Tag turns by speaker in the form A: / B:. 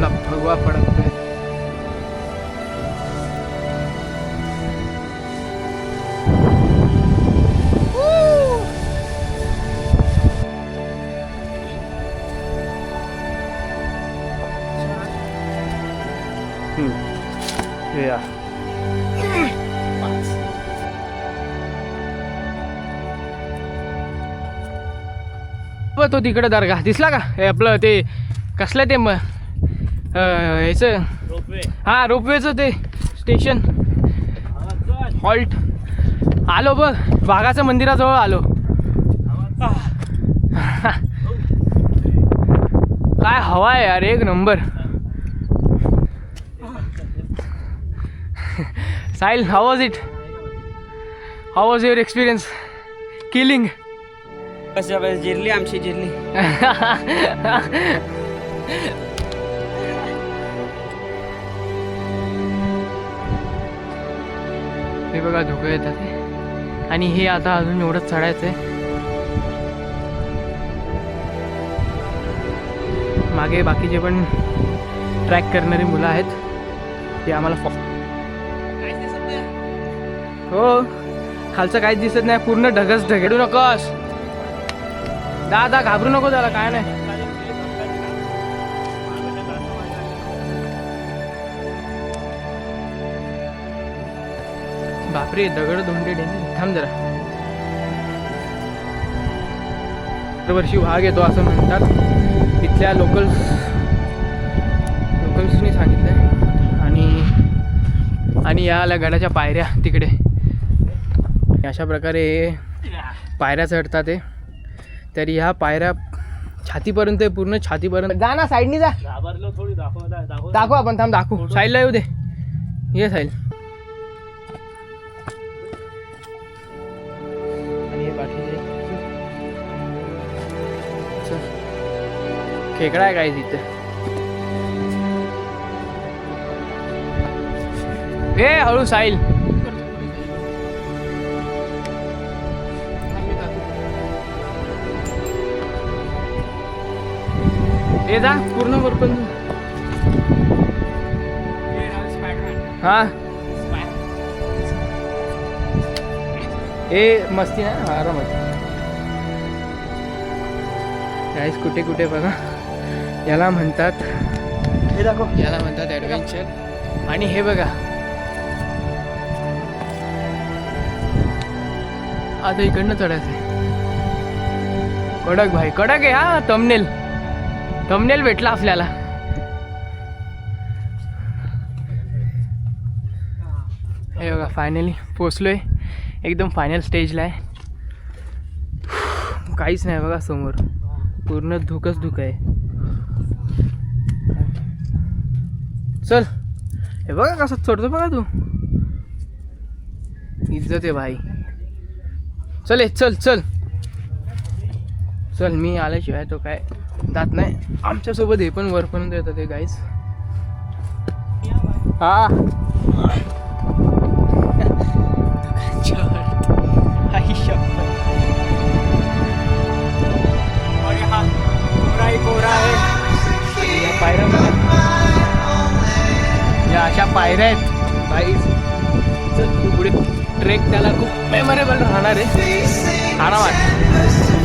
A: आपला भगवा फडकतोय. या तो तिकडे दर्गा दिसला का? हे आपलं ते कसलं ते ह्याचं हां रोपवेचं ते स्टेशन हॉल्ट. आलो बघ वाघाच्या मंदिराजवळ आलो. काय हवा आहे यार एक number. Sahil, how was it? How was your experience killing?
B: कशा वेळेस जिरली आमची जिरली.
A: हे बघा धुकं येतात ते. आणि हे आता अजून एवढंच चढायचं आहे. मागे बाकीचे पण ट्रॅक करणारी मुलं आहेत ते आम्हाला हो खालचं काहीच दिसत नाही. पूर्ण ढगच ढगेडू नकोस दादा, घाबरू नको त्याला, काय नाही. बापरे दगड धोंडे डेंजर. थांब जरा. दरवर्षी वाघ येतो असं म्हणतात इथल्या लोकल्सनी सांगितलंय. आणि या गडाच्या पायऱ्या तिकडे अशा प्रकारे पायऱ्या चढतात ते. तर ह्या पायऱ्या छातीपर्यंत आहे, पूर्ण छातीपर्यंत. जा ना साईडनी जा. दाखव आपण. थांब दाखवू. साईडला येऊ दे. ये साईड. आणि हे बाकीचे खेकडा आहे काय तिथे. ए हळू साहिल. हे जा पूर्ण वरपर्यंत. हा हे मस्ती ना आरामात. गाईस कुठे कुठे बघा याला म्हणतात, हे दाखव, याला म्हणतात ॲडव्हेंचर. आणि हे बघा आता इकडनं चढायचं आहे. कडक भाई कडक आहे. हा थंबनेल भेटला आपल्याला. हे बघा फायनली पोचलोय. एकदम फायनल स्टेजला आहे. काहीच नाही बघा समोर. पूर्ण धुकच धुक आहे. चल हे बघा कसं चढतो बघा तू. इज्जत आहे भाई. चल चल चल चल. मी आल्याशिवाय तो काय जात नाही. आमच्यासोबत हे पण वरपर्यंत येतं ते गाईज. हा कोरा आहे. या पायऱ्या या अशा पायऱ्या आहेत गाईज. चल पुढे ट्रेक त्याला खूप मेमोरेबल राहणार आहे. आरामात.